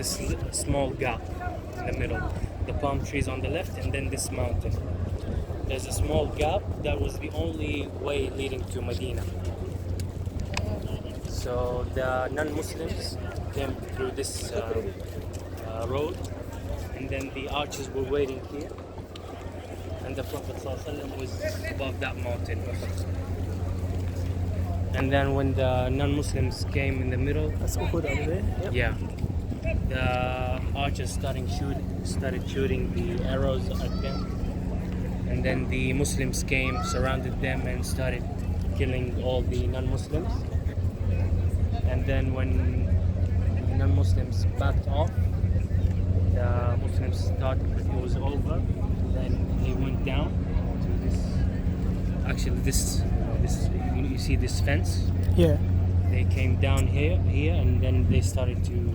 this small gap in the middle. The palm trees on the left, and then this mountain. There's a small gap that was the only way leading to Medina. So the non-Muslims came through this road, and then the archers were waiting here, and the Prophet ﷺ was above that mountain. And then when the non-Muslims came in the middle, That's Uhud over there. Yep. yeah, the archers started shooting the arrows at them, and then the Muslims came, surrounded them, and started killing all the non-Muslims. And then when the non-Muslims backed off, the Muslims thought it was over. Then they went down to this. Actually, this you see this fence. Yeah. They came down here, and then they started to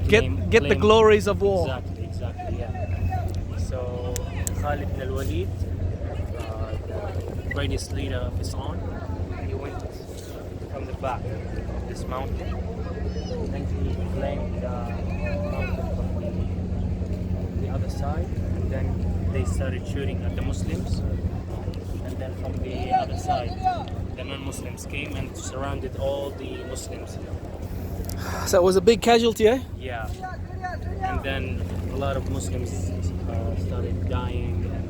Get the glories of war. Exactly, yeah. So Khalid ibn al-Walid, the greatest leader of Islam, he went from the back of this mountain, and he claimed the mountain from the other side, and then they started shooting at the Muslims, and then from the other side, the non-Muslims came and surrounded all the Muslims. So it was a big casualty, eh? Yeah, and then a lot of Muslims started dying, and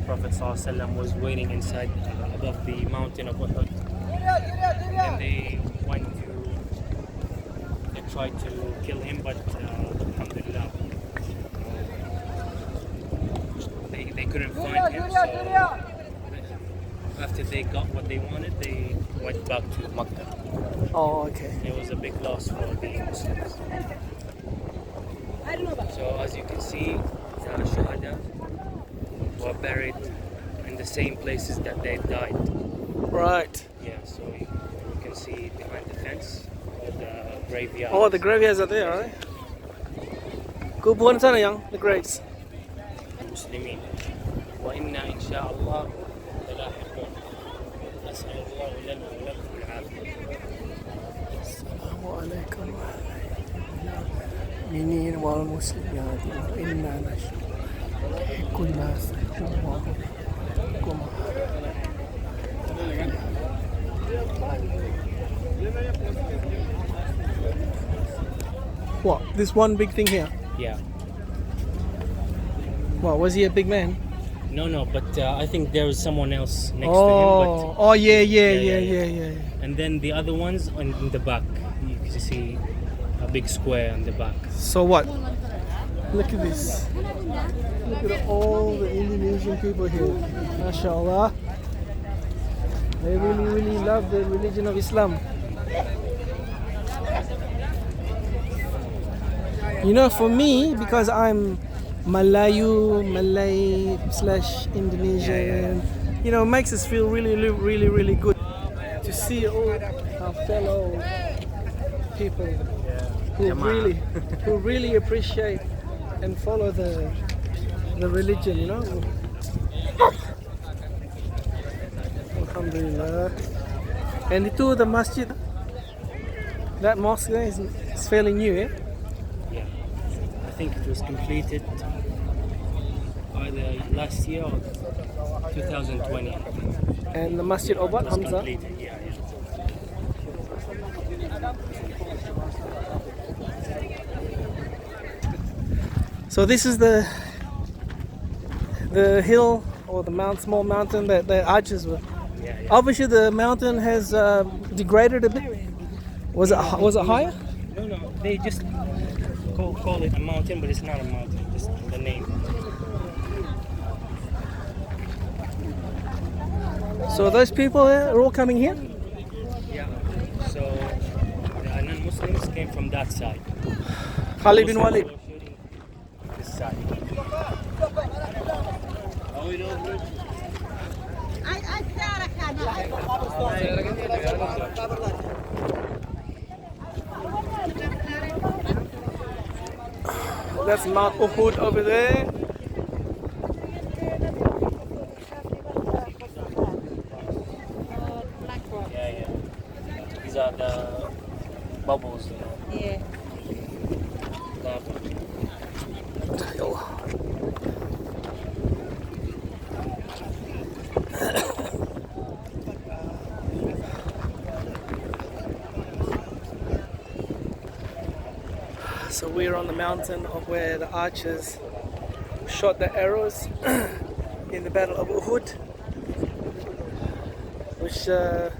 Prophet ﷺ was waiting inside above the mountain of Uhud. And they tried to kill him, but alhamdulillah, they couldn't find him. So after they got what they wanted, they went back to Makkah. Oh, okay. It was a big loss for the Muslims. So as you can see, the Shuhada were buried in the same places that they died. Right. Yeah, so you can see behind the fence the graveyard. Oh, the graveyards are there, right? Kuburan sana yang, the graves. Muslimin. وإنا إن شاء الله للاحقون. أسأل الله لنا ولكم العافية. السلام عليكم المؤمنين والمسلمات وإنا نشهد كل الله لكم. What? This one big thing here? Yeah. What? Was he a big man? No, but I think there was someone else next to him. But Yeah. And then the other ones in the back. You can see a big square on the back. So what? Look at this. Look at all the Indonesian people here. MashaAllah. They really love the religion of Islam. You know, for me, because I'm Malay / Indonesian, you know, it makes us feel really good to see all our fellow people who really appreciate and follow the religion, you know. Alhamdulillah. And itu the masjid, that mosque there is fairly new, eh? Yeah, I think it was completed either last year or 2020. And the masjid of what, It was Hamza? completed, yeah. So this is the hill or the small mountain that the archers were. Yeah. Obviously, the mountain has degraded a bit. Was it higher? No, they just call it a mountain, but it's not a mountain, just the name. So those people are all coming here? Yeah. So the non-Muslims came from that side. Khalid bin Walid. Muslims were shooting this side. That's Mount Uhud over there. Yeah. These are the bubbles Yeah. Lava. So we're on the mountain of where the archers shot the arrows in the Battle of Uhud, which the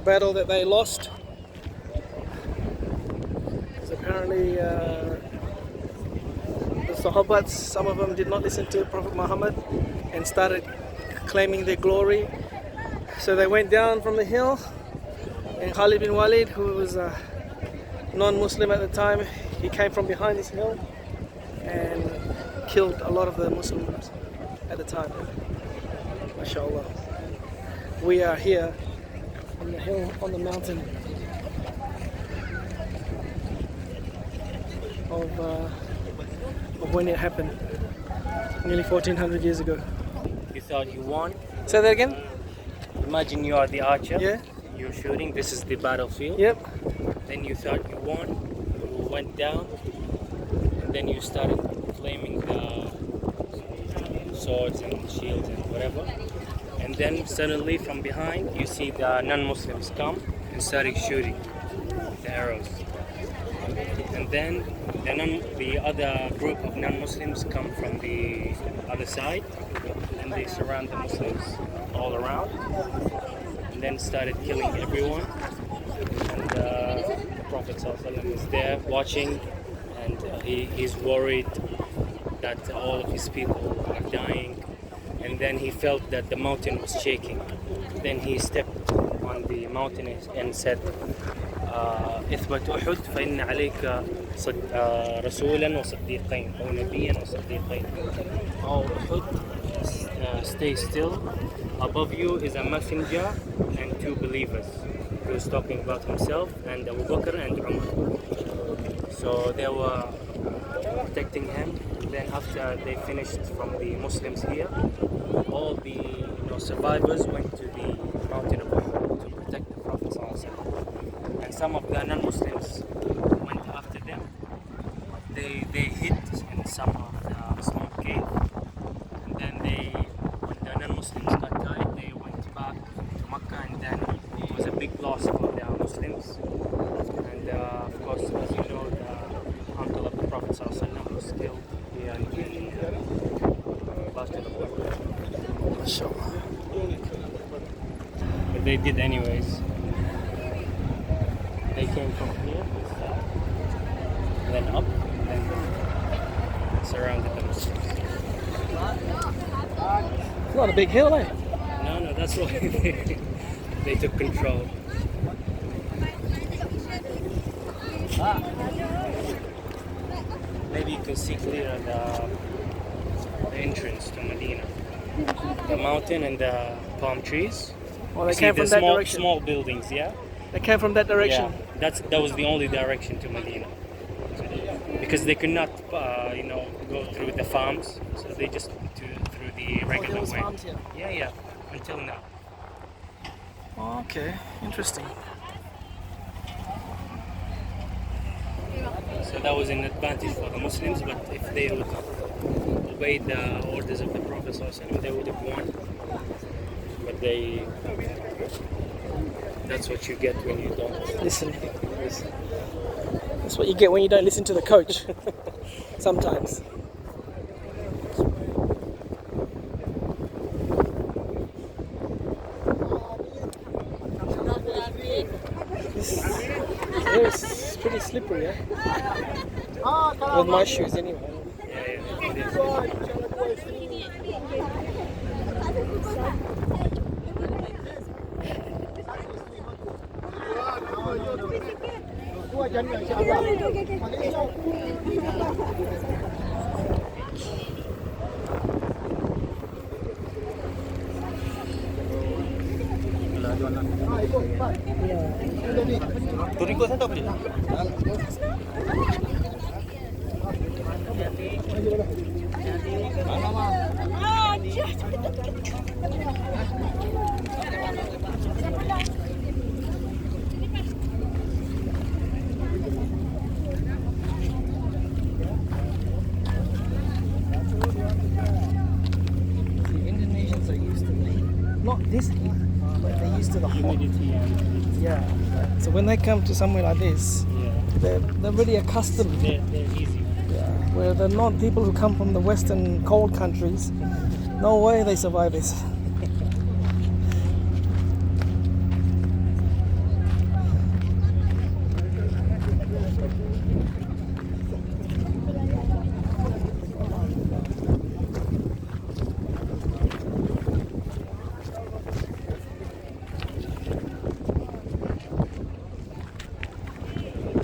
battle that they lost. So apparently the Sahabats, some of them did not listen to Prophet Muhammad and started claiming their glory. So they went down from the hill, and Khalid bin Walid, who was a non-Muslim at the time, he came from behind this hill and killed a lot of the Muslims at the time. MashaAllah. We are here on the hill, on the mountain of when it happened, nearly 1400 years ago. You thought you won? Say that again? Imagine you are the archer. Yeah? You're shooting. This is the battlefield. Yep. Then you thought you won. You went down. And then you started flaming the swords and shields and whatever. And then suddenly from behind you see the non-Muslims come and started shooting the arrows. And then the other group of non-Muslims come from the other side and they surround the Muslims all around and then started killing everyone. And the Prophet ﷺ is there watching, and he's worried that all of his people are dying. And then he felt that the mountain was shaking. Then he stepped on the mountain and said, اثبت أحد فإن عليك رسولا وصديقين أو نبيا وصديقين. Oh Uhud, stay still. Above you is a messenger and two believers. He was talking about himself and Abu Bakr and Umar. So they were protecting him. Then after they finished from the Muslims here, all the survivors went to the mountain of Uhud to protect the Prophet ﷺ. And some of the non-Muslims went after them. They hid in some of the small cave, and then when the non-Muslims got tired, they went back to Mecca, and then it was a big loss for the Muslims. And of course, as you know, the uncle of the Prophet ﷺ was killed here in Bastion of Uhud. But they did anyways. They came from here, then up, then surrounded the Muslims. It's not a big hill, eh? No, that's why they took control. Maybe you can see clearer the entrance to Medina. The mountain and the palm trees. Well, they You came see from the that small, direction. small buildings, yeah? They came from that direction. Yeah, that was the only direction to Medina. Because they could not, go through the farms, so they just went through the regular there was way. farms here. Yeah, until now. Okay, interesting. So that was an advantage for the Muslims, but if they would obey the orders of the Prophet ﷺ, they would have won. But that's what you get when you don't Listen. That's what you get when you don't listen to the coach. Sometimes. It's pretty slippery, yeah? With my shoes anyway. Yeah, it is. this heat, but they're used to the hot. Humidity and Yeah. So when they come to somewhere like this, yeah, they're really accustomed. they're easy. Yeah. Where they're not people who come from the Western cold countries. No way they survive this.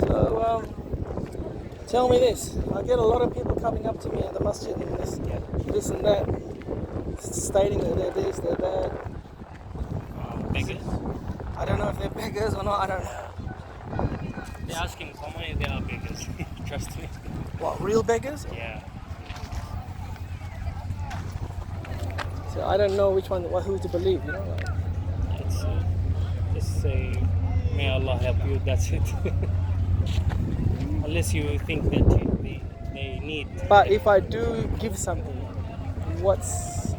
So, tell me this. I get a lot of people coming up to me at the masjid and this and that, stating that they're this, they're that. Beggars. I don't know if they're beggars or not, I don't know. They're asking for money. They are beggars. Trust me. What, real beggars? Yeah. So I don't know which one, who to believe, you know? Like, It's just say, may Allah help you. That's it. Unless you think that they need. but if I do give something, what's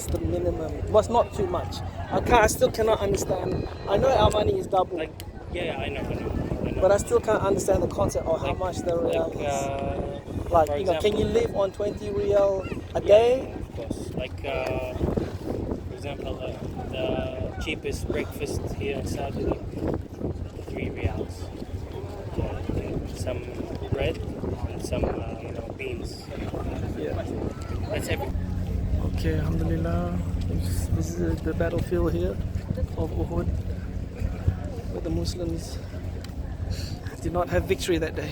the minimum? What's not too much? I still cannot understand. I know our money is double, Like, yeah, I know. but I still can't understand the concept of how much the real is. Like, for you know, can you example- live on 20 real a day? Of course. Like, for example, the cheapest breakfast here in Saudi, 3 riyals. And some bread and some, beans. Yeah. That's everything. Okay, alhamdulillah. This is the battlefield here of Uhud, where the Muslims did not have victory that day.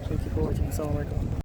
Thank you for watching. Assalamu alaikum.